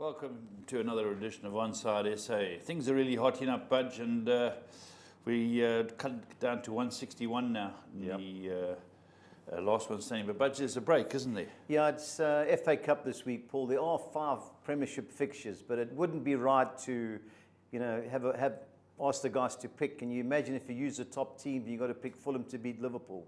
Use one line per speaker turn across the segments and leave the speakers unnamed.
Welcome to another edition of Onside SA. Things are really hotting up, Budge, and we cut it down to 161 now. The last one standing. But Budge, there's a break, isn't there?
Yeah, it's FA Cup this week, Paul. There are 5 Premiership fixtures, but it wouldn't be right to, ask the guys to pick. Can you imagine if you use the top team, you've got to pick Fulham to beat Liverpool?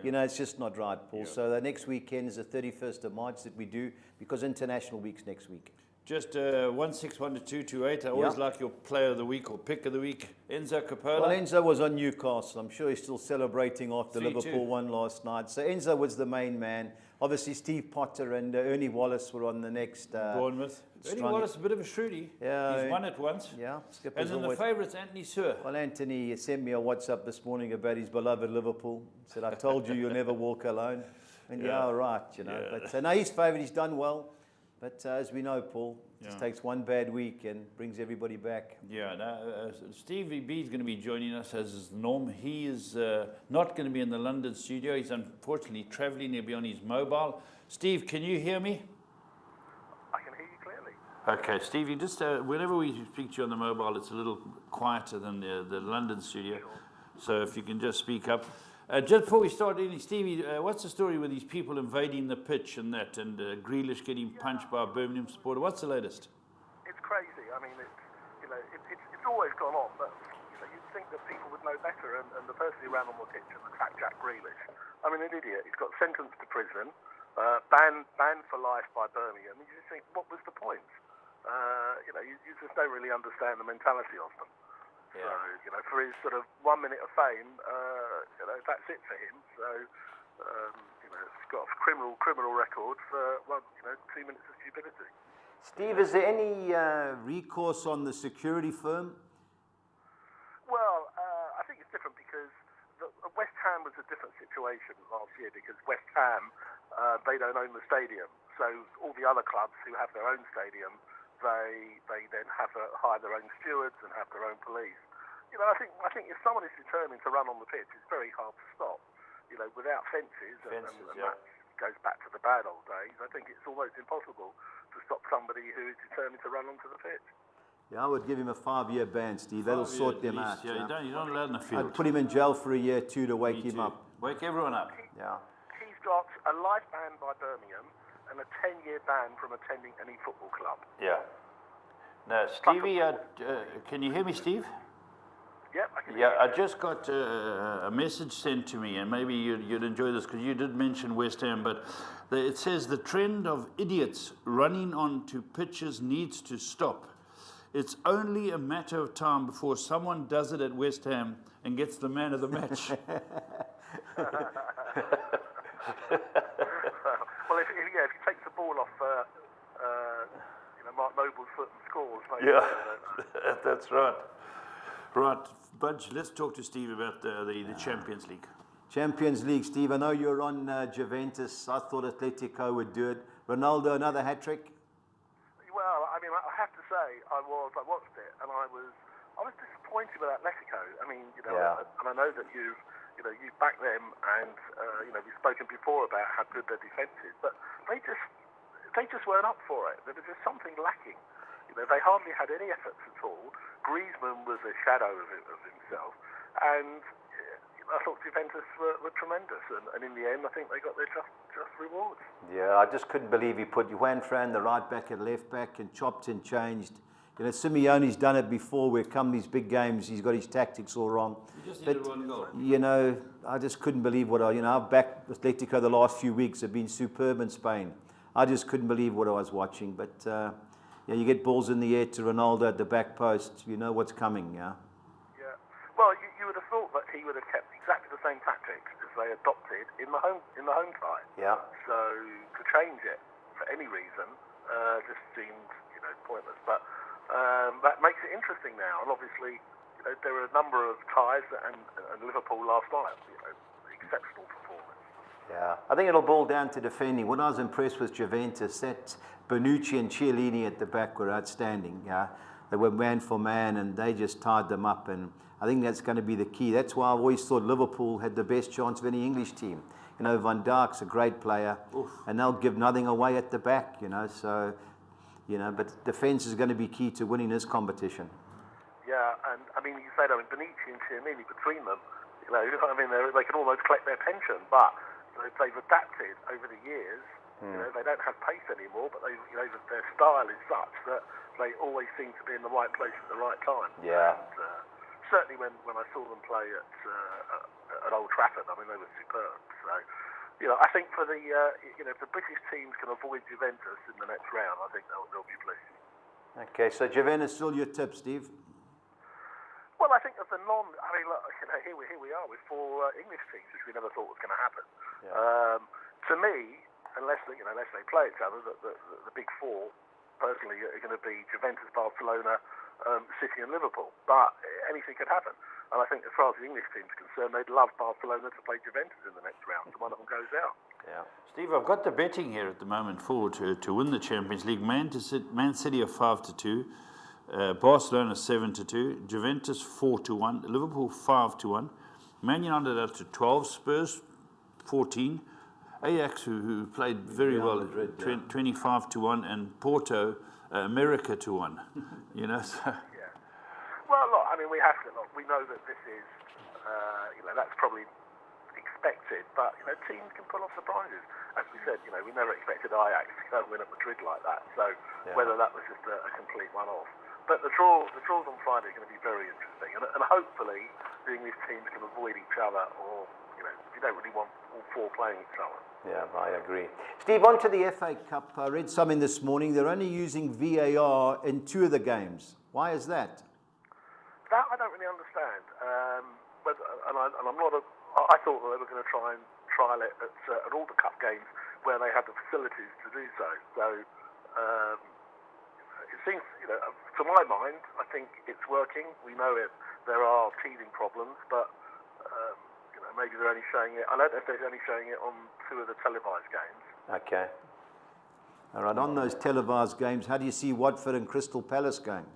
Yeah. It's just not right, Paul. Yeah. So the next weekend is the 31st of March that we do, because International Week's next week.
Just 161 to 228. I always like your player of the week or pick of the week, Enzo Coppola.
Well, Enzo was on Newcastle. I'm sure he's still celebrating after
3-2.
Liverpool won last night. So Enzo was the main man. Obviously, Steve Potter and Ernie Wallace were on the next.
Bournemouth. Ernie Wallace, a bit of a shrewdie.
Yeah,
he's won it once.
Yeah,
and then the favourite's Anthony Sewer.
Well, Anthony sent me a WhatsApp this morning about his beloved Liverpool. He said, "I told you you'll never walk alone." And all right, But no, he's favourite. He's done well. But as we know, Paul, it just takes one bad week and brings everybody back.
Yeah, Stevie B is going to be joining us as is the norm. He is not going to be in the London studio. He's unfortunately travelling. He'll be on his mobile. Steve, can you hear me?
I can hear you clearly.
Okay, Steve, you just whenever we speak to you on the mobile, it's a little quieter than the London studio.
Sure.
So if you can just speak up. Just before we start, Stevie, what's the story with these people invading the pitch and Grealish getting punched by a Birmingham supporter? What's the latest?
It's crazy. I mean, it's always gone on, but you'd think that people would know better. And the person who ran on the pitch and attacked Jack Grealish, I mean, an idiot. He's got sentenced to prison, banned for life by Birmingham. You just think, what was the point? You just don't really understand the mentality of them. Yeah. So, for his sort of 1 minute of fame, that's it for him. So, he's got a criminal record for 2 minutes of stupidity.
Steve, is there any recourse on the security firm?
Well, I think it's different because West Ham was a different situation last year because West Ham, they don't own the stadium. So all the other clubs who have their own stadium, they then have to hire their own stewards and have their own police. I think if someone is determined to run on the pitch, it's very hard to stop. Without fences and that goes back to the bad old days. I think it's almost impossible to stop somebody who is determined to run onto the pitch.
Yeah, I would give him a 5-year ban, Steve. That'll sort them out.
Yeah, you're not allowed in the field.
I'd put him in jail for a year too to wake him up.
Wake everyone up.
He's got a life ban by Birmingham and a 10-year ban from attending any football club.
Yeah. Now, Stevie, can you hear me, Steve?
Yep, I can hear you.
I just got a message sent to me, and maybe you'd enjoy this because you did mention West Ham, but it says the trend of idiots running onto pitches needs to stop. It's only a matter of time before someone does it at West Ham and gets the man of the match.
Well, if he takes the ball off Mark Noble's foot and scores.
That's right. Right, Budge, let's talk to Steve about the Champions League.
Champions League, Steve. I know you're on Juventus. I thought Atletico would do it. Ronaldo, another hat-trick?
Well, I mean, I have to say, I watched it, and I was disappointed with Atletico. I mean, and I know that you back them, and we've spoken before about how good their defence is, but they just weren't up for it. There was just something lacking. They hardly had any efforts at all. Griezmann was a shadow of himself, and I thought Juventus were tremendous. And in the end, I think they got their just rewards. Yeah,
I just couldn't believe he put Juan Fran, the right back, and left back, and chopped and changed. Simeone's done it before. Where come these big games, he's got his tactics all wrong.
He just needed one goal.
I just couldn't believe I've backed Atletico the last few weeks. Have been superb in Spain. I just couldn't believe what I was watching. But you get balls in the air to Ronaldo at the back post. You know what's coming, yeah?
Yeah. Well, you would have thought that he would have kept exactly the same tactics as they adopted in the home tie.
Yeah.
So to change it for any reason just seemed pointless. But that makes it interesting now. And obviously, there were a number of ties and Liverpool last night. Exceptional performance.
Yeah, I think it'll boil down to defending. When I was impressed with Juventus, that Bonucci and Chiellini at the back were outstanding. Yeah, they were man for man, and they just tied them up. And I think that's going to be the key. That's why I've always thought Liverpool had the best chance of any English team. Van Dijk's a great player, and they'll give nothing away at the back. So but defence is going to be key to winning this competition.
Yeah, and I mean, you say that, Bonucci and Chiellini between them, I mean, they can almost collect their pension, but they've adapted over the years. They don't have pace anymore, but their style is such that they always seem to be in the right place at the right time.
Yeah.
And, certainly when I saw them play at Old Trafford, I mean, they were superb. So, I think for the if the British teams can avoid Juventus in the next round, I think they'll be pleased.
Okay, so Juventus still your tip, Steve?
Well, I think of the look, here we are with 4 English teams, which we never thought was going to happen. Yeah. To me, unless they play each other, the big 4 personally are going to be Juventus, Barcelona, City, and Liverpool. But anything could happen. And I think as far as the English team is concerned, they'd love Barcelona to play Juventus in the next round, so one of them goes out.
Yeah.
Steve, I've got the betting here at the moment to win the Champions League. Man City are 5-2. Barcelona 7-2, Juventus 4-1, Liverpool 5-1, Man United up to 12, Spurs 14, Ajax who played very well,
Madrid,
25-1, and Porto America to 1. So.
Yeah. Well, look, I mean, we know that this is, that's probably expected, but teams can pull off surprises. As we said, we never expected Ajax to go and win at Madrid like that. So whether that was just a complete one-off. But the draws on Friday are going to be very interesting, and hopefully the English teams can avoid each other, or you don't really want all 4 playing each other.
Yeah, I agree. Steve, on to the FA Cup. I read something this morning. They're only using VAR in 2 of the games. Why is that?
That I don't really understand. I'm not I thought that they were going to try and trial it at all the cup games where they had the facilities to do so. So. It seems, to my mind, I think it's working. We know there are teething problems, but maybe they're only showing it. I don't know if they're only showing it on 2 of the televised games.
Okay. All right. On those televised games, how do you see Watford and Crystal Palace going?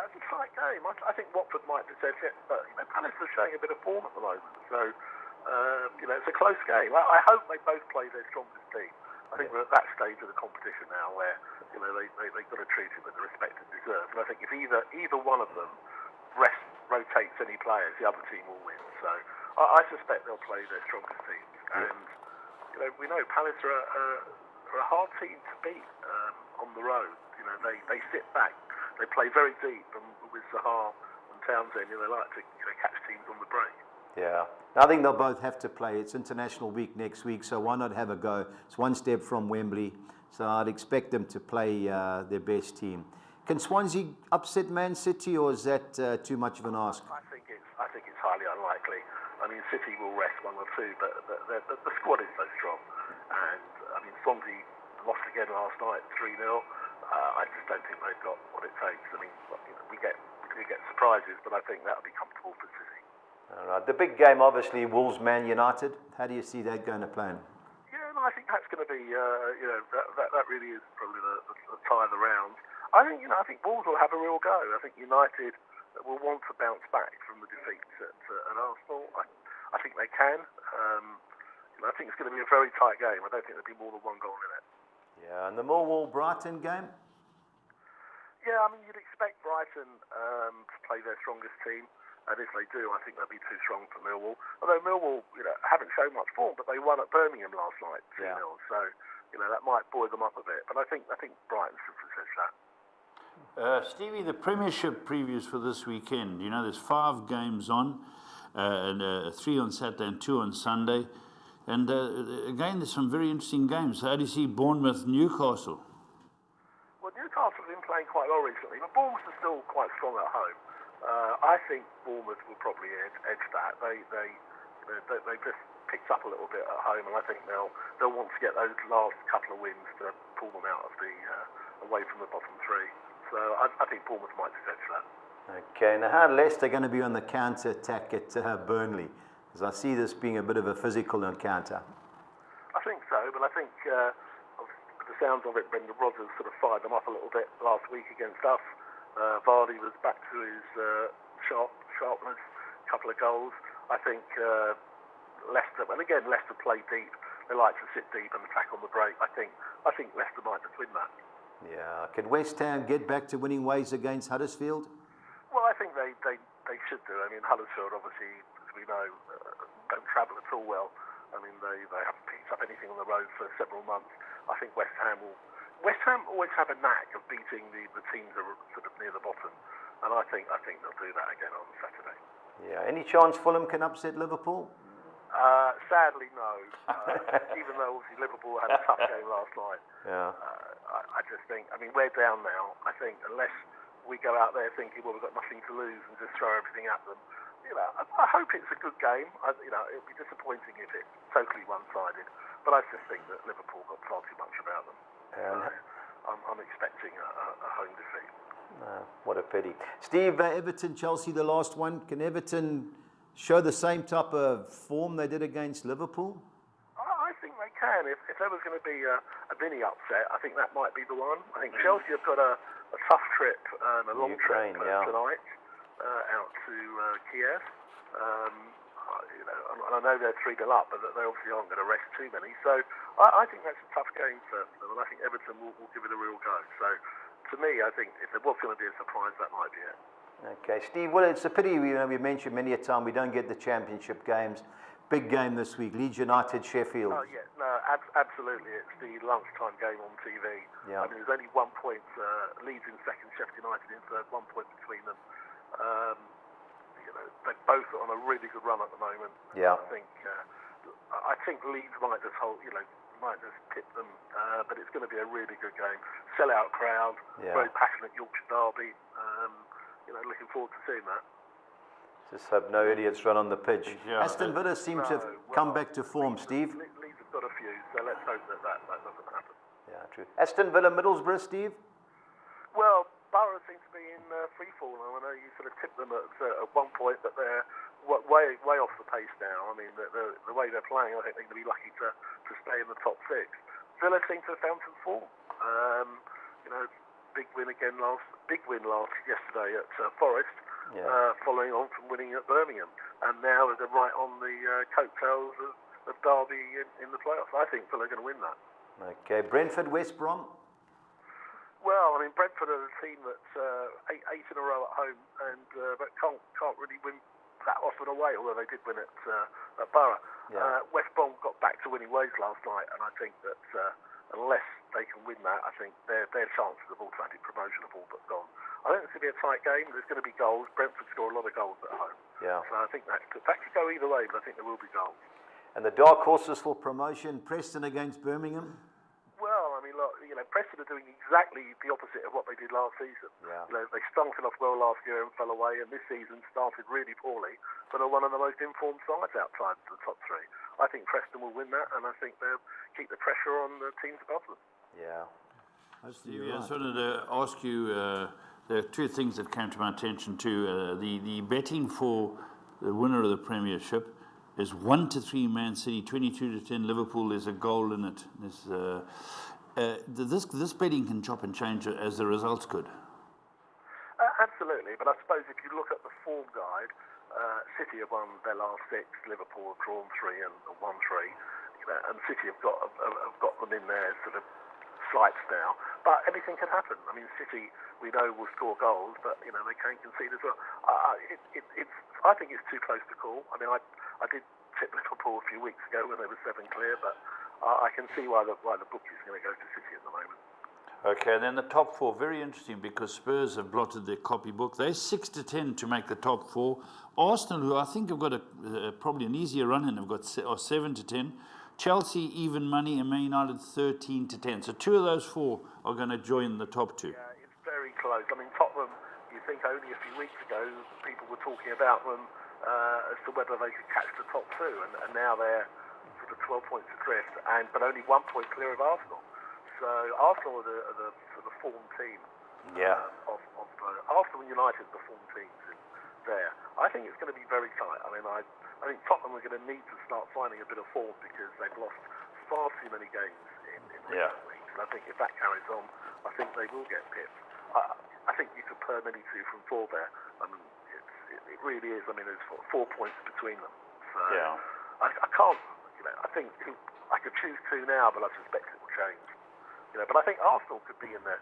It's a tight game. I think Watford might possess it, but Palace are showing a bit of form at the moment. So it's a close game. I hope they both play their strongest team. I think we're at that stage of the competition now where they've got to treat it with the respect it deserves. And I think if either one of them rotates any players, the other team will win. So I suspect they'll play their strongest teams. And we know Palace are a hard team to beat on the road. They sit back, they play very deep, and with Zaha and Townsend, they like to catch teams on the break.
Yeah, I think they'll both have to play. It's International Week next week, so why not have a go? It's 1 step from Wembley, so I'd expect them to play their best team. Can Swansea upset Man City, or is that too much of an ask?
I think it's highly unlikely. I mean, City will rest 1 or 2, but the squad is so strong. And I mean, Swansea lost again last night, 3-0. I just don't think they've got what it takes. I mean, we get surprises, but I think that'll be comfortable for City.
All right. The big game, obviously, Wolves-Man United. How do you see that going to plan?
Yeah, no, I think that's going to be, that really is probably the tie of the round. I think Wolves will have a real go. I think United will want to bounce back from the defeats at Arsenal. I think they can. I think it's going to be a very tight game. I don't think there'll be more than 1 goal in it.
Yeah, and the Millwall-Brighton game?
Yeah, I mean, you'd expect Brighton to play their strongest team. And if they do, I think they'll be too strong for Millwall. Although Millwall, haven't shown much form, but they won at Birmingham last night, 2-0. Yeah. So, that might buoy them up a bit. But I think Brighton should possess that.
Stevie, the Premiership Previews for this weekend. There's 5 games on, and 3 on Saturday and 2 on Sunday. And again, there's some very interesting games. How do you see Bournemouth, Newcastle?
Well, Newcastle have been playing quite well recently, but Bournemouth are still quite strong at home. I think Bournemouth will probably edge that. They just picked up a little bit at home, and I think they'll want to get those last couple of wins to pull them out of away from the bottom 3. So I think Bournemouth might just edge that.
Okay, now how Leicester going to be on the counter-attack at Burnley? Because I see this being a bit of a physical encounter.
I think so, but I think the sounds of it, Brendan Rodgers sort of fired them up a little bit last week against us. Vardy was back to his sharpness, a couple of goals. I think Leicester, and again, Leicester play deep. They like to sit deep and attack on the break. I think Leicester might just win that.
Yeah. Can West Ham get back to winning ways against Huddersfield?
Well, I think they should do. I mean, Huddersfield, obviously, as we know, don't travel at all well. I mean, they haven't picked up anything on the road for several months. I think West Ham always have a knack of beating the teams that are sort of near the bottom, and I think they'll do that again on Saturday.
Yeah. Any chance Fulham can upset Liverpool?
Sadly, no. Even though obviously Liverpool had a tough game last night.
Yeah.
I just think, I mean, we're down now. I think unless we go out there thinking, well, we've got nothing to lose and just throw everything at them, I hope it's a good game. It'll be disappointing if it's totally one-sided. But I just think that Liverpool got far too much about them. I'm expecting a home defeat.
What a pity. Steve, Everton, Chelsea, the last one. Can Everton show the same type of form they did against Liverpool?
I think they can. If there was going to be a mini upset, I think that might be the one. I think Chelsea have got a tough trip, a long
Ukraine,
trip tonight out to Kiev. And I know they're 3-0 up, but they obviously aren't going to rest too many. So I think that's a tough game for them, and I think Everton will give it a real go. So to me, I think if there was going to be a surprise, that might be it.
Okay, Steve, well, it's a pity, we mentioned many a time we don't get the championship games. Big game this week, Leeds United, Sheffield.
Oh, yeah, no, absolutely. It's the lunchtime game on TV.
Yeah.
I mean, there's only 1 point, Leeds in second, Sheffield United in third, 1 point between them. They're both on a really good run at the moment.
Yeah.
I think Leeds might just tip them, but it's going to be a really good game. Sellout crowd, very passionate Yorkshire derby. Looking forward to seeing that.
Just hope no idiots run on the pitch.
Yeah.
Aston Villa seem to have come back to form, Steve.
Leeds have got a few, so let's hope that doesn't happen.
Yeah, true. Aston Villa, Middlesbrough, Steve?
Well, Borough seems to be in free fall now. I know you sort of tipped them at 1 point, but they're way off the pace now. I mean, the way they're playing, I think they're going to be lucky to stay in the top 6. Villa seem to have found some form. Big win yesterday at Forest, following on from winning at Birmingham, and now they're right on the coattails of Derby in the playoffs. I think Villa are going to win that.
Okay, Brentford, West Brom.
Well, I mean, Brentford are a team that's eight in a row at home, and but can't really win that often away. Although they did win at Borough.
Yeah.
West Brom got back to winning ways last night, and I think that unless they can win that, I think their chances of automatic promotion have all but gone. I think it's going to be a tight game. There's going to be goals. Brentford score a lot of goals at home. Yeah. So I think that could go either way, but I think there will be goals.
And the dark horses for promotion, Preston against Birmingham.
Well, I mean, look, Preston are doing exactly the opposite of what they did last season.
Yeah.
They started off well last year and fell away, and this season started really poorly, but are one of the most informed sides outside the top 3. I think Preston will win that, and I think they'll keep the pressure on the teams above them.
Yeah.
Steve, I just wanted to ask you, there are 2 things that came to my attention too. The betting for the winner of the Premiership is 1-3 Man City, 22-10 Liverpool. There's a goal in it. This betting can chop and change as the results could.
Absolutely, but I suppose if you look at the form guide, City have won their last 6, Liverpool have drawn 3 and won 3, and City have got them in their sort of sights now. But anything can happen. I mean, City, we know, will score goals, but they can concede as well. I think it's too close to call. I mean, I did tip Liverpool a few weeks ago when they were 7 clear, but I can see why the book is going to go to City at the moment.
Okay, and then the top 4, very interesting because Spurs have blotted their copybook. They're 6-10 to make the top 4. Arsenal, who I think have got probably an easier run in, have got 7-10. Chelsea, even money, and Man United 13-10. So 2 of those 4 are going to join the top 2.
Yeah, it's very close. I mean, Tottenham, you think only a few weeks ago people were talking about them as to whether they could catch the top 2, and now they're sort of 12 points adrift, but only 1 point clear of Arsenal. So Arsenal are the sort of form team.
Yeah.
Of Arsenal and United, the form teams there. I think it's going to be very tight. I mean, I think Tottenham are going to need to start finding a bit of form because they've lost far too many games in recent weeks. And I think if that carries on, I think they will get pipped. I think you could perm any 2 from 4 there. I mean, it really is. I mean, there's 4 points between them. So I can't. I think I could choose 2 now, but I suspect it will change. But I think Arsenal could be in there.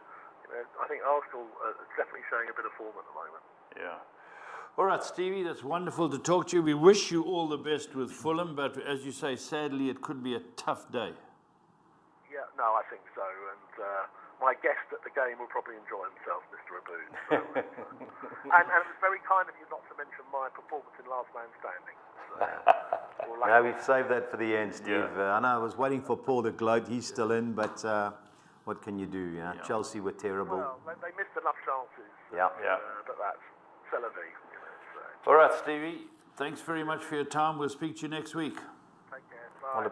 I think Arsenal are definitely showing a bit of form at the moment.
Yeah. All right, Stevie, that's wonderful to talk to you. We wish you all the best with Fulham, but as you say, sadly, it could be a tough day.
Yeah, no, I think so. And my guest at the game will probably enjoy himself, Mr. Abood. So, and it was very kind of you not to mention my performance in Last Man Standing. So,
No, we've saved that for the end, Steve.
Yeah.
I know I was waiting for Paul to gloat. He's still in, but what can you do? Chelsea were terrible.
Well, they missed enough chances.
Yeah.
But that's c'est la vie.
All right, Stevie, thanks very much for your time. We'll speak to you next week.
Take care. Bye.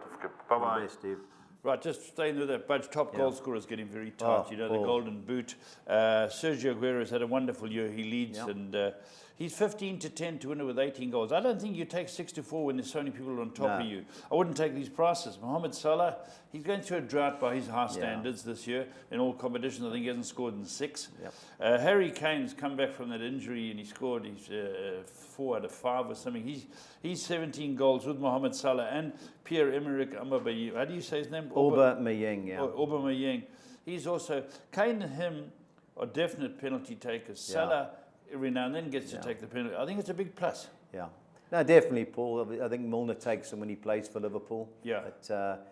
All
Bye-bye.
the best, Steve.
Right, just staying with that bunch, top goal scorers getting very tight. The
Paul.
golden boot. Sergio Aguero has had a wonderful year. He leads, and he's 15-10 to win it with 18 goals. I don't think you take 6-4 when there's so many people on top of you. I wouldn't take these prices. Mohamed Salah, he's going through a drought by his high standards this year in all competitions. I think he hasn't scored in 6.
Yep.
Harry Kane's come back from that injury and he scored his 4 out of 5 or something. He's 17 goals with Mohamed Salah and Pierre-Emerick Aubameyang. How do you say his name?
Aubameyang, yeah.
Aubameyang. He's also, Kane and him are definite penalty takers. Salah every now and then gets to take the penalty. I think it's a big plus.
Yeah. No, definitely, Paul. I think Milner takes him when he plays for Liverpool.
Yeah.
But,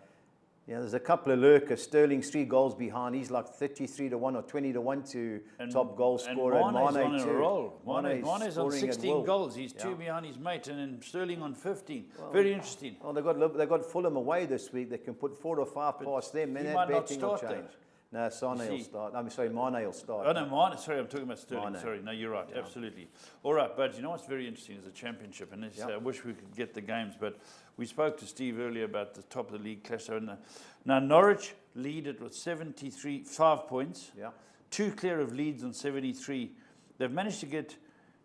there's a couple of lurkers. Sterling's 3 goals behind. He's like 33-1 or 20-1 to top goal scorer.
And Mane's
Mane
on
too.
a roll. Mane's on
scoring at
16
will.
goals. He's 2 behind his mate, and then Sterling on 15. Very interesting.
Well, they've got Fulham away this week. They can put 4 or 5 past them. Then
he
that
might not
betting will
start
change. No, Sane will start. I'm sorry, Mane will start.
Oh, no, Mane. Sorry, I'm talking about Sterling.
Mane.
Sorry, no, you're right. Absolutely. All right, but you know what's very interesting is the championship, and I wish we could get the games, but we spoke to Steve earlier about the top of the league clash. Now, Norwich lead it with 5 points.
Yeah.
2 clear of Leeds on 73. They've managed to get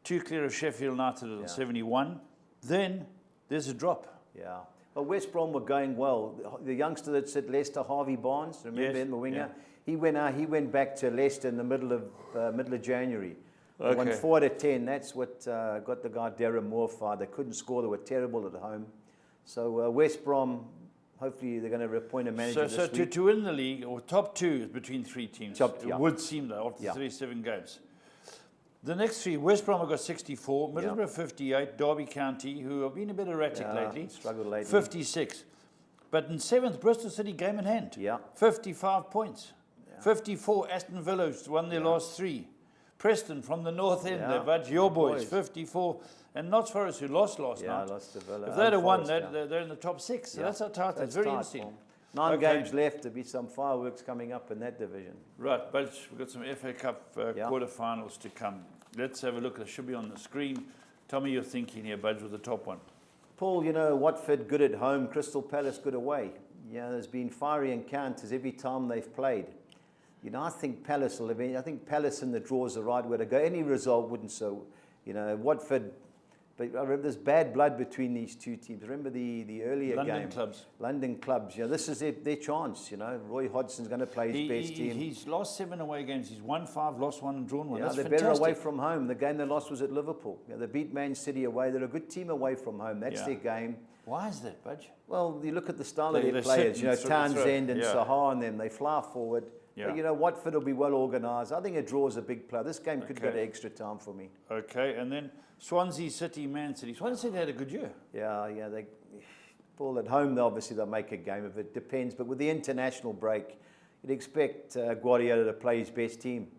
2 clear of Sheffield United on 71. Then there's a drop.
Yeah. Well, West Brom were going well. The youngster that's at Leicester, Harvey Barnes, remember him, the winger?
Yeah.
He went back to Leicester in the middle of January. They won
Okay.
4 out of 10. That's what got the guy Darren Moore fired. They couldn't score. They were terrible at home. So West Brom, hopefully they're going to appoint a manager
So
this week.
to win the league, or top 2 is between 3 teams. It would seem that after 37 games. The next 3, West Brom have got 64, Middlesbrough 58, Derby County, who have been a bit erratic lately,
struggled lately.
56. But in 7th, Bristol City game in hand, 55 points. 54, Aston Villa won their last 3. Preston from the north end, they budge your boys, 54. And Notts Forest, who lost last night.
Lost to Villa.
If they'd have won, they're in the top 6. So that's how tight it is. Very interesting.
9 games left. There'll be some fireworks coming up in that division.
Right, but we've got some FA Cup quarterfinals to come. Let's have a look. They should be on the screen. Tell me your thinking here, Budge, with the top one.
Paul, Watford good at home, Crystal Palace good away. There's been fiery encounters every time they've played. I think Palace will have. I think Palace in the draw is the right way to go. Any result wouldn't so. Watford. But I remember there's bad blood between these 2 teams. Remember the earlier game. London clubs. This is their chance. Roy Hodgson's going to play his best team.
He's lost 7 away games. He's won 5, lost 1, and drawn 1. That's
they're
fantastic.
better away from home. The game they lost was at Liverpool. They beat Man City away. They're a good team away from home. That's their game.
Why is that, Budge?
Well, you look at the style of their players. Townsend and Sahar and them. They fly forward.
Yeah.
But, Watford will be well organised. I think a draw is a big play. This game could go to extra time for me.
Okay, and then Swansea City, Man City. Swansea City had a good year.
Yeah. Paul, at home, obviously they'll make a game of it. Depends. But with the international break, you'd expect Guardiola to play his best team.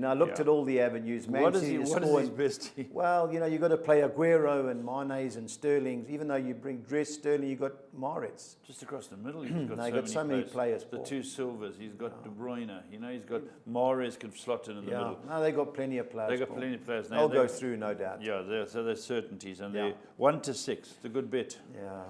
I looked at all the avenues.
What is his best team?
Well, you've got to play Aguero and Mane's and Sterling's. Even though you bring Sterling, you've got Mahrez.
Just across the middle, he's got
so many players.
The 2 Silvers. He's got De Bruyne. He's got Mahrez can slot in the middle.
No, they've got plenty of players.
They've got plenty of players.
They'll go through, no doubt.
Yeah, so there's certainties. And they're 1-6. It's a good bet.
Yeah.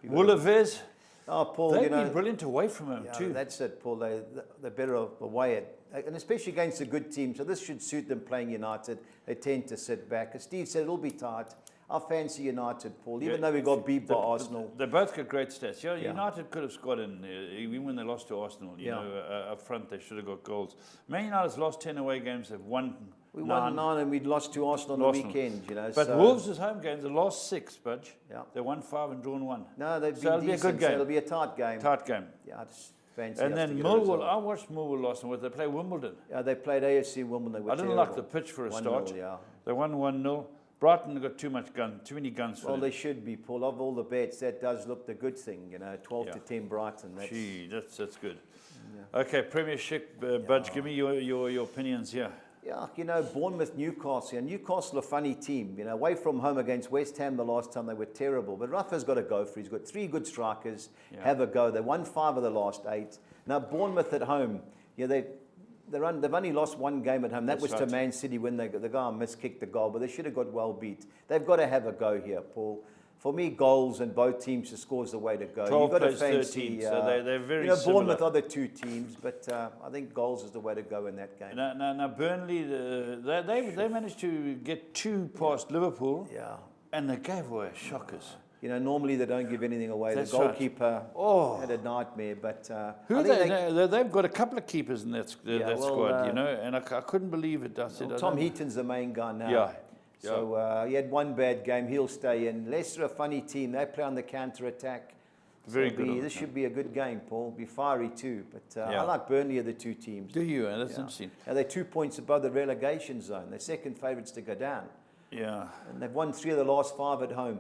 Wolves.
Oh, Paul,
they've been brilliant away from home too.
That's it, Paul. They're better away and especially against a good team. So this should suit them playing United. They tend to sit back. As Steve said, it'll be tight. I fancy United, Paul, even though we got beat by Arsenal.
They both got great stats. United could have scored in, even when they lost to Arsenal. Up front they should have got goals. Man United's lost 10 away games. They've won.
We won 9 and we lost to Arsenal on the weekend.
But Wolves' home games, the last 6, Budge.
Yeah.
They won 5 and drawn 1.
No, they've been
it'll
decent.
be a good game.
So it'll be a tight game.
Tight game.
Yeah. fancy
And
us
then
to get a
Millwall,
result.
I watched Millwall last night. They play Wimbledon.
They played AFC Wimbledon. They were
I didn't
terrible.
like the pitch for a
1-0,
start.
yeah.
They won 1-0. Brighton got too many guns for
Well,
them.
they should be, Paul. Of all the bets, that does look the good thing. 12 to 10 Brighton. That's,
Gee, that's good. Okay, Premiership, Budge, give me your opinions here.
Yeah, Bournemouth, Newcastle. Newcastle a funny team. Away from home against West Ham the last time they were terrible. But Rafa's got to go for it. He's got 3 good strikers. Have a go. They won 5 of the last 8. Now Bournemouth at home. They've only lost 1 game at home. That was to Man City when the guy miskicked the goal. But they should have got well beat. They've got to have a go here, Paul. For me, goals and both teams to score is the way to go.
12
You've got to
plays
fancy,
13, so they're very similar.
Bournemouth are the 2 teams, but I think goals is the way to go in that game.
Now Burnley, they managed to get 2 past Liverpool, and they gave away shockers.
Normally they don't give anything away.
That's
the goalkeeper
right.
had a nightmare, but
they've got a couple of keepers in that squad, and I couldn't believe it. I said,
Tom Heaton's the main guy now.
Yeah.
So he had 1 bad game. He'll stay in. Leicester, a funny team. They play on the counter-attack.
Very good.
This should be a good game, Paul. Be fiery too. But I like Burnley of the 2 teams.
Do you? That's interesting.
Now they're 2 points above the relegation zone. They're second favourites to go down.
Yeah.
And they've won 3 of the last 5 at home.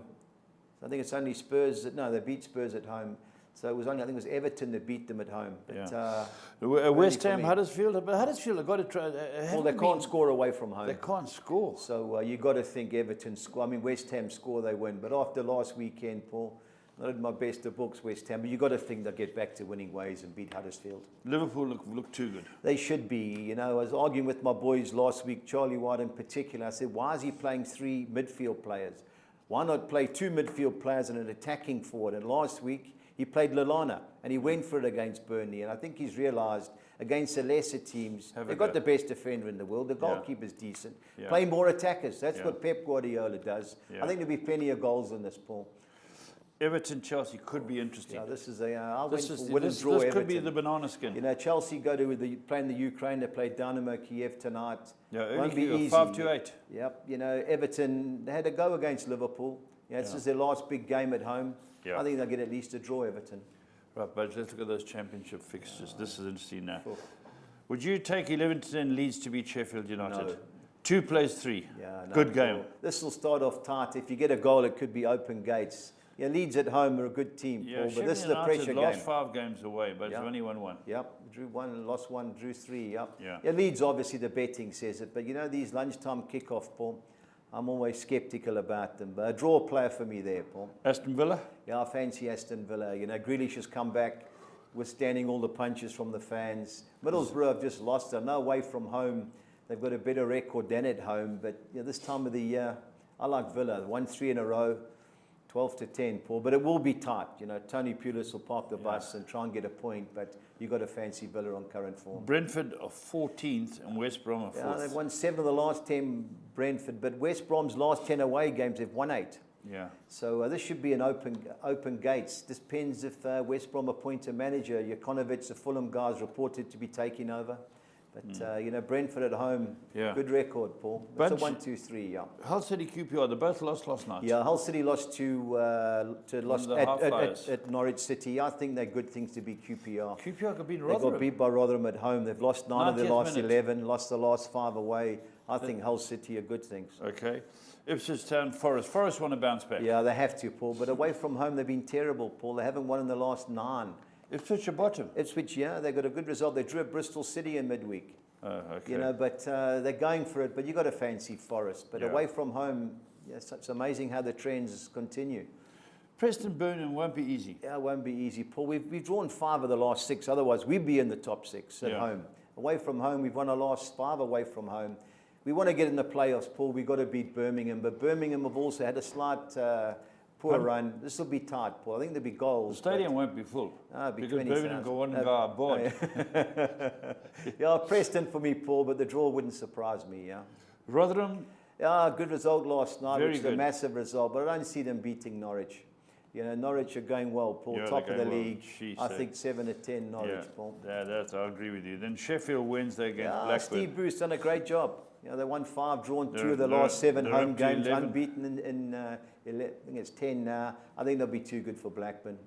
So I think it's only Spurs they beat Spurs at home. So it was I think it was Everton that beat them at home. But,
West Ham, Huddersfield. But Huddersfield have got to try.
Well, they can't score away from home.
They can't score.
So you've got to think Everton score. I mean, West Ham score, they win. But after last weekend, Paul, not at my best of books, West Ham. But you've got to think they'll get back to winning ways and beat Huddersfield.
Liverpool look too good.
They should be. I was arguing with my boys last week, Charlie White in particular. I said, why is he playing 3 midfield players? Why not play 2 midfield players and an attacking forward? And last week, he played Lallana, and he went for it against Burnley. And I think he's realised against the lesser teams, they've got the best defender in the world. The goalkeeper's decent. Play more attackers. That's what Pep Guardiola does. I think there'll be plenty of goals in this, Paul.
Everton, Chelsea could be interesting.
This is I went for
this
win and draw Everton.
Could be the banana skin.
Chelsea go to playing the Ukraine. They play Dynamo Kiev tonight.
Won't
be easy.
5-8.
Yep. Everton, they had a go against Liverpool. This is their last big game at home. I think they'll get at least a draw, Everton.
Right, but let's look at those championship fixtures. This is interesting now. Would you take 11-10 Leeds to beat Sheffield United?
No.
2 plays 3. Good game.
This will start off tight. If you get a goal, it could be open gates. Leeds at home are a good team, Paul, but this is a pressure game.
Lost 5 games away, but it's only won 1.
Yep, drew 1, lost 1, drew 3. Leeds, obviously, the betting says it, but these lunchtime kickoff, Paul, I'm always sceptical about them. But a draw player for me there, Paul.
Aston Villa?
Yeah, I fancy Aston Villa. Grealish has come back, withstanding all the punches from the fans. Middlesbrough have just lost. They're no away from home. They've got a better record than at home. But this time of the year, I like Villa. 1-3 in a row, 12-10, Paul. But it will be tight. Tony Pulis will park the bus and try and get a point. But you've got to fancy Villa on current form.
Brentford are 14th and West Brom are 4th.
They've won 7 of the last 10, Brentford. But West Brom's last 10 away games, they've won 8.
Yeah.
So this should be an open gates. Depends if West Brom appoint a manager. Jokanovic, the Fulham guy, is reported to be taking over. But, Brentford at home, good record, Paul. It's a 1-2-3,
Hull City QPR, they both lost last night.
Yeah, Hull City lost at Norwich City. I think they're good things to beat QPR.
QPR could beat
They
Rotherham.
got beat by Rotherham at home. They've lost 9 of the last 11, lost the last 5 away. I think Hull City are good things.
Okay. Ipswich Town, Forest. Forest want to bounce back.
Yeah, they have to, Paul. But away from home, they've been terrible, Paul. They haven't won in the last 9.
Ipswich are bottom.
Ipswich, they got a good result. They drew at Bristol City in midweek.
Oh, okay.
But they're going for it. But you've got to fancy Forest. But away from home, it's amazing how the trends continue.
Preston Burnham won't be easy.
Yeah, it won't be easy, Paul. We've drawn 5 of the last 6. Otherwise, we'd be in the top 6 at home. Away from home, we've won the last 5 away from home. We want to get in the playoffs, Paul. We've got to beat Birmingham. But Birmingham have also had a slight poor run. This will be tight, Paul. I think there'll be goals.
The stadium won't be full.
Be
because Birmingham got one guy aboard.
Preston for me, Paul, but the draw wouldn't surprise me,
Rotherham?
Good result last night,
Very
which is
good.
a massive result. But I don't see them beating Norwich. Norwich are going well, Paul. Top of the league. I think 7-10 Norwich, Paul.
Yeah, I agree with you. Then Sheffield Wednesday against Blackburn.
Steve Bruce done a great job. They won 5, drawn 2 of the last 7 home games, unbeaten in I think it's 10 now. I think they'll be too good for Blackburn.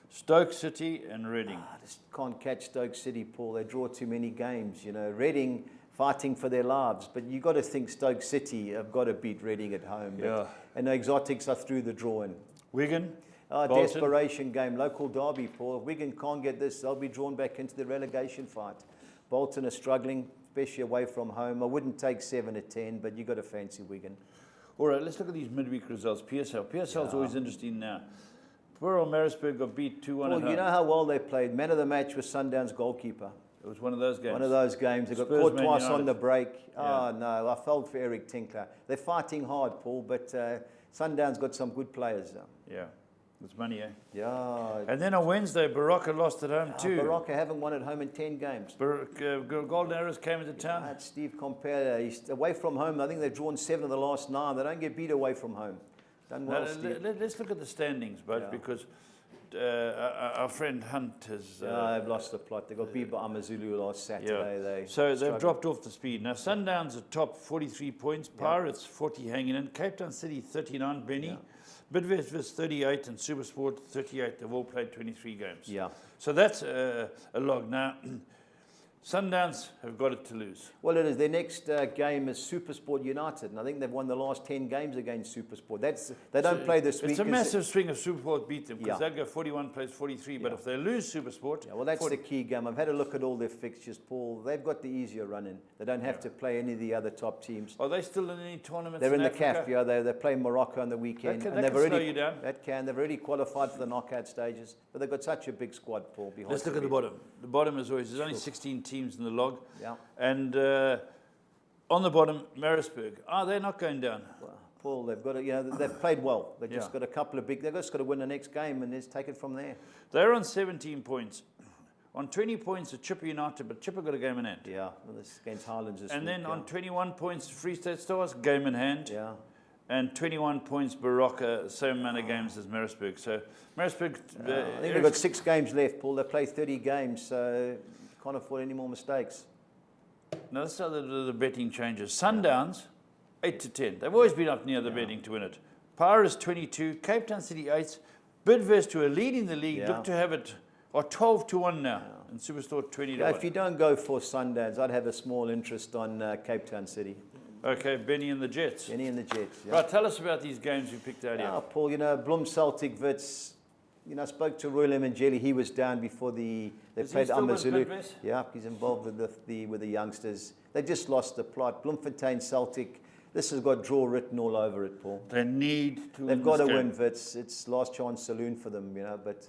Stoke City and Reading.
I just can't catch Stoke City, Paul. They draw too many games. Reading fighting for their lives, but you got to think Stoke City have got to beat Reading at home.
Yeah.
And the Exotics are through the drawing.
Wigan. Bolton.
Desperation game, local derby, Paul. If Wigan can't get this, they'll be drawn back into the relegation fight. Bolton are struggling, especially away from home. I wouldn't take 7 or 10, but you got to fancy Wigan.
All right, let's look at these midweek results. PSL is always interesting now. Poor old Maritzburg got beat 2-1
Well,
at home.
you know how well they played. Man of the match was Sundowns goalkeeper.
It was one of those games.
One of those games. They got
Spurs,
caught
Man
twice
United.
on the break.
Yeah.
Oh, no. I felt for Eric Tinkler. They're fighting hard, Paul, but Sundowns got some good players, though.
Yeah, it's money, eh?
Yeah.
And then on Wednesday, Baraka lost at home too.
Baraka haven't won at home in 10 games.
Golden Arrows came into town.
That's Steve Compere. He's away from home. I think they've drawn 7 of the last 9. They don't get beat away from home. Done well, Steve.
Let's look at the standings, bud, because our friend Hunt has...
they've lost the plot. They got beat by Amazulu last Saturday.
So they've dropped off the speed. Now, Sundowns are top, 43 points. Pirates, 40 hanging in. Cape Town City, 39. Benny. Bidvest 38 and Supersport 38. They've all played 23 games.
Yeah.
So that's a log. Now, Sundowns have got it to lose.
Well, it is. Their next game is Supersport United, and I think they've won the last 10 games against Supersport. They don't play this week.
It's a massive swing if Supersport beat them, because
Yeah.
they'll go 41 plays 43. But if they lose Supersport,
well, that's the key game. I've had a look at all their fixtures, Paul. They've got the easier run-in. They don't have to play any of the other top teams.
Are they still in any tournaments?
They're in the
Africa?
CAF, they play Morocco on the weekend.
That
and
can slow you down.
They've already qualified for the knockout stages, but they've got such a big squad, Paul. Behind
Let's look at the bottom. The bottom is always, there's only 16 teams in the log.
Yeah.
And on the bottom, Maritzburg. They're not going down.
Well, Paul, they've got they've played well. They've just got a couple of they've just got to win the next game and just take it from there.
They're on 17 points. On 20 points, are Chipper United, but Chipper got a game in hand.
Yeah, well, this is against Highlands this
And
week,
then on 21 points, Free State Stars, game in hand.
Yeah.
And 21 points, Baraka, same amount of games as Maritzburg. So Maritzburg...
I think they've got 6 games left, Paul. They've played 30 games, so can't afford any more mistakes.
Now, that's how the betting changes. Sundowns, 8 to 10. They've always been up near the betting to win it. Pirates, 22. Cape Town City, 8. Bidvest, who are leading the league, look to have it, are 12 to 1 now. And Superstore, 20 to 1.
If you don't go for Sundowns, I'd have a small interest on Cape Town City.
Okay, Benny and the Jets.
Benny and the Jets. Yeah.
Right, tell us about these games you picked out here.
Paul, Bloem Celtic, Wits. I spoke to Roy Lemon-Jelly. He was down before they played Amazulu. Yeah, he's involved with the youngsters. They just lost the plot. Bloemfontein Celtic. This has got draw written all over it, Paul.
They need to win.
They've got to win, Wits. It's last chance saloon for them, but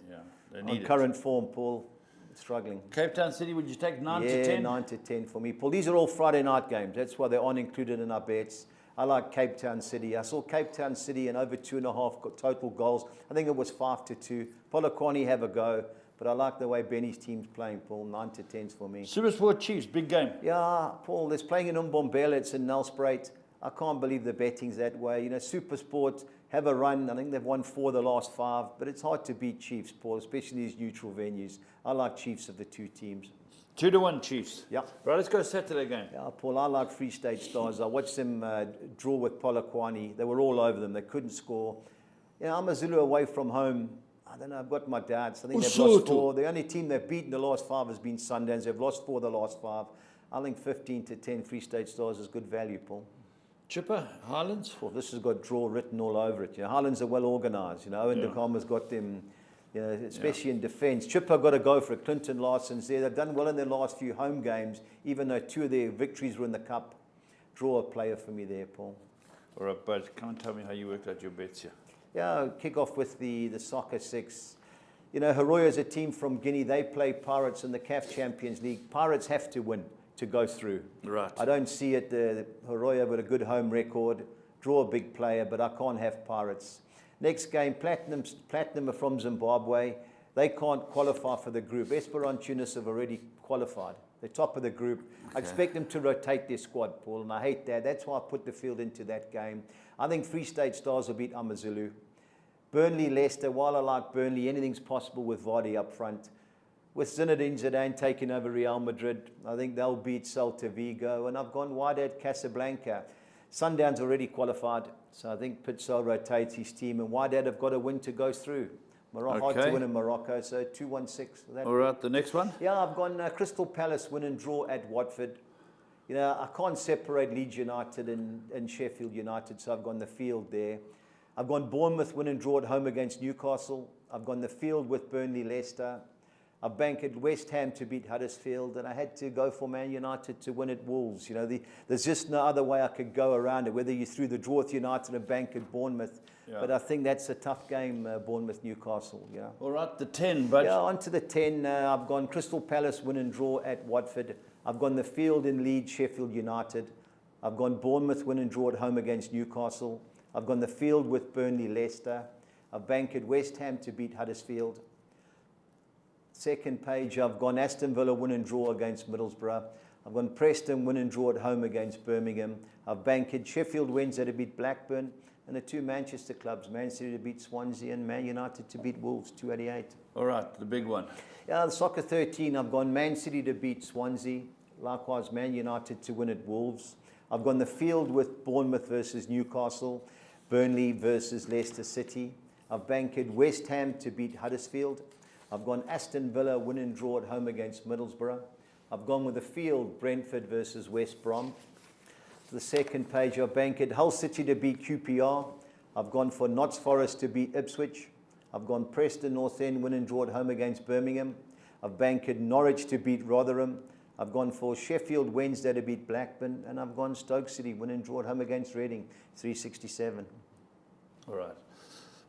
they need
on current form, Paul, struggling.
Cape Town City, would you take 9 to 10?
9 to 10 for me, Paul. These are all Friday night games. That's why they aren't included in our bets. I like Cape Town City. I saw Cape Town City in over 2.5 total goals. I think it was 5 to 2. Polokwane have a go, but I like the way Benny's team's playing, Paul. 9 to 10s for me.
Supersport Chiefs, big game.
Yeah, Paul, there's playing in Umbombela. It's in Nelspruit. I can't believe the betting's that way. Supersport have a run. I think they've won 4 of the last 5, but it's hard to beat Chiefs, Paul, especially these neutral venues. I like Chiefs of the 2 teams.
2 to 1 Chiefs.
Yeah.
Right, let's go Saturday game.
Yeah, Paul, I like Free State Stars. I watched them draw with Polokwane. They were all over them. They couldn't score. Amazulu away from home. I don't know. I've got my doubts. I think they've lost 4. The only team they've beaten the last 5 has been Sundowns. They've lost 4 of the last 5. I think 15 to 10 Free State Stars is good value, Paul.
Chipper, Highlands?
Well, this has got draw written all over it. Highlands are well organised. Owen DeCom has got them, especially in defence. Chipper got to go for it. Clinton Larson's there. They've done well in their last few home games, even though 2 of their victories were in the Cup. Draw a player for me there, Paul.
All right, but come and tell me how you worked out your bets here.
Yeah, kick off with the soccer 6. Haroya is a team from Guinea. They play Pirates in the CAF Champions League. Pirates have to win to go through.
Right.
I don't see it. Haroya with a good home record. Draw a big player, but I can't have Pirates. Next game, Platinum are from Zimbabwe. They can't qualify for the group. Esperance Tunis have already qualified. They're top of the group. I expect them to rotate their squad, Paul, and I hate that. That's why I put the field into that game. I think Free State Stars will beat Amazulu. Burnley, Leicester. While I like Burnley, anything's possible with Vardy up front. With Zinedine Zidane taking over Real Madrid, I think they'll beat Celta Vigo. And I've gone wide at Casablanca. Sundowns already qualified, so I think Pitzel rotates his team. And Wydad have got a win to go through. Hard to win in Morocco, so 2-1-6.
All right, the next one?
Yeah, I've gone Crystal Palace win and draw at Watford. You know, I can't separate Leeds United and Sheffield United, so I've gone the field there. I've gone Bournemouth win and draw at home against Newcastle. I've gone the field with Burnley, Leicester. I've banked West Ham to beat Huddersfield, and I had to go for Man United to win at Wolves. You know, there's just no other way I could go around it, whether you threw the draw with United or bank at Bournemouth. Yeah. But I think that's a tough game, Bournemouth-Newcastle. Yeah.
All right, the 10, but...
Yeah, on to the 10. I've gone Crystal Palace win and draw at Watford. I've gone the field in Leeds, Sheffield United. I've gone Bournemouth win and draw at home against Newcastle. I've gone the field with Burnley, Leicester. I've banked West Ham to beat Huddersfield. Second page, I've gone Aston Villa win and draw against Middlesbrough. I've gone Preston win and draw at home against Birmingham. I've banked Sheffield Wednesday to beat Blackburn. And the two Manchester clubs, Man City to beat Swansea and Man United to beat Wolves, 288.
All right, the big one.
Yeah, the Soccer 13, I've gone Man City to beat Swansea. Likewise, Man United to win at Wolves. I've gone the field with Bournemouth versus Newcastle. Burnley versus Leicester City. I've banked West Ham to beat Huddersfield. I've gone Aston Villa win and draw at home against Middlesbrough. I've gone with the field Brentford versus West Brom. To the second page, I've banked Hull City to beat QPR. I've gone for Notts Forest to beat Ipswich. I've gone Preston North End win and draw at home against Birmingham. I've banked Norwich to beat Rotherham. I've gone for Sheffield Wednesday to beat Blackburn. And I've gone Stoke City win and draw at home against Reading, 367.
All right.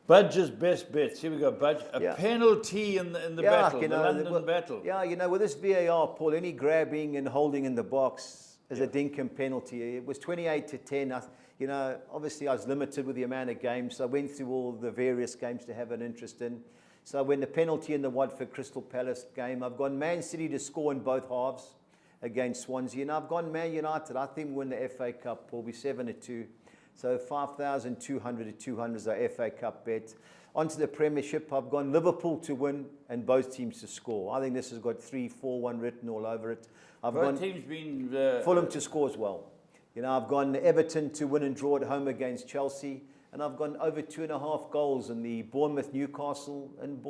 Budge's best bets. Here we go, Budge. A penalty in the battle, the London battle.
Yeah, you know, with this VAR, Paul, any grabbing and holding in the box is a dinkum penalty. It was 28-10. You know, obviously I was limited with the amount of games, so I went through all the various games to have an interest in. So when the penalty in the Watford Crystal Palace game, I've gone Man City to score in both halves against Swansea, and I've gone Man United. I think win the FA Cup, Paul, be 7-2. So 5,200 to 200 is our FA Cup bet. Onto the Premiership, I've gone Liverpool to win and both teams to score. I think this has got 3-4-1 written all over it.
Both teams been...
Fulham to score as well. You know, I've gone Everton to win and draw at home against Chelsea. And I've gone over 2.5 goals in the Bournemouth-Newcastle and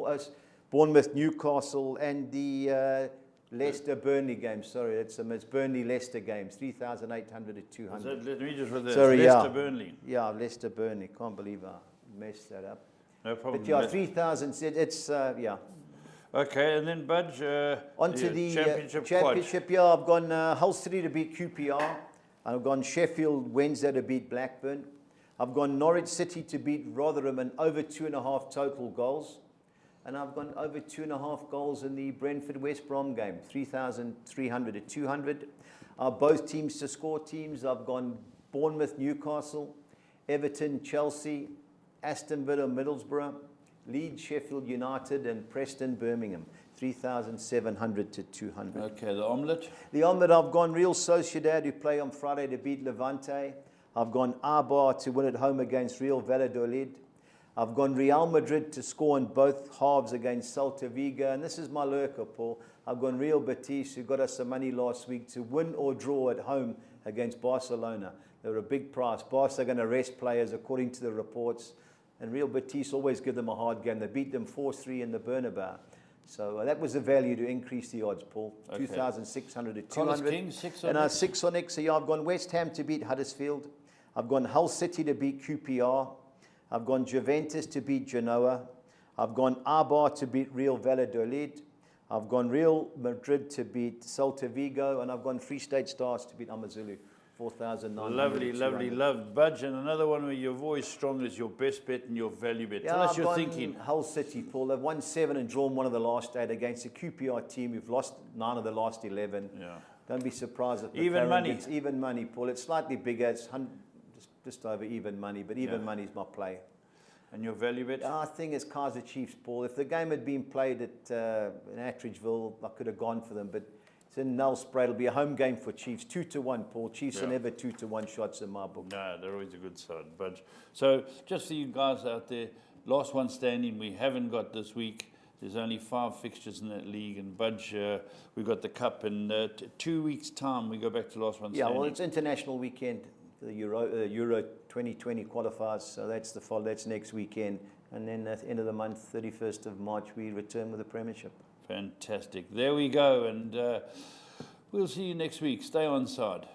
the Leicester-Burnley game. Sorry, it's Burnley-Leicester game. 3,800 to 200.
So let me just read that.
Sorry,
Leicester-Burnley.
Yeah, Leicester-Burnley. Can't believe I messed that up.
No problem.
But yeah, 3,000. It's yeah.
Okay, and then Budge.
Onto the
championship.
Yeah, I've gone Hull City to beat QPR. I've gone Sheffield Wednesday to beat Blackburn. I've gone Norwich City to beat Rotherham and over 2.5 total goals. And I've gone over 2.5 goals in the Brentford-West Brom game, 3,300 to 200. Both teams to score teams. I've gone Bournemouth, Newcastle, Everton, Chelsea, Aston Villa, Middlesbrough, Leeds, Sheffield United, and Preston, Birmingham, 3,700 to 200.
Okay, the omelette?
The omelette, I've gone Real Sociedad, who play on Friday to beat Levante. I've gone Eibar to win at home against Real Valladolid. I've gone Real Madrid to score in both halves against Celta Vigo. And this is my lurker, Paul. I've gone Real Betis, who got us some money last week, to win or draw at home against Barcelona. They were a big price. Barca are going to rest players, according to the reports. And Real Betis always give them a hard game. They beat them 4-3 in the Bernabeu. So that was the value to increase the odds, Paul. Okay. 2,600 to 200.
King, 6 on
and
X.
6 on X. So yeah, I've gone West Ham to beat Huddersfield. I've gone Hull City to beat QPR. I've gone Juventus to beat Genoa. I've gone Eibar to beat Real Valladolid. I've gone Real Madrid to beat Celta Vigo. And I've gone Free State Stars to beat Amazulu. 4,900.
Lovely. Budge, and another one where your voice strong is your best bet and your value bet. Tell us your thinking.
Hull City, Paul. They've won 7 and drawn 1 of the last 8 against a QPR team who've lost 9 of the last 11.
Yeah.
Don't be surprised if
even money.
It's even money, Paul. It's slightly bigger. It's just over even money, but even money is my play.
And your value bet?
I think it's Kaiser Chiefs, Paul. If the game had been played at in Attridgeville, I could have gone for them, but it's in Null Spray. It'll be a home game for Chiefs. 2-1, Paul. Chiefs are never 2-1 shots in my book.
No, they're always a good side. But so just for you guys out there, last one standing we haven't got this week. There's only 5 fixtures in that league, and Budge, we've got the cup in 2 weeks' time. We go back to last one standing.
Yeah, well, it's international weekend for the Euro 2020 qualifiers, so that's next weekend. and then at the end of the month, 31st of March, we return with the Premiership.
Fantastic. There we go, and we'll see you next week. Stay on side.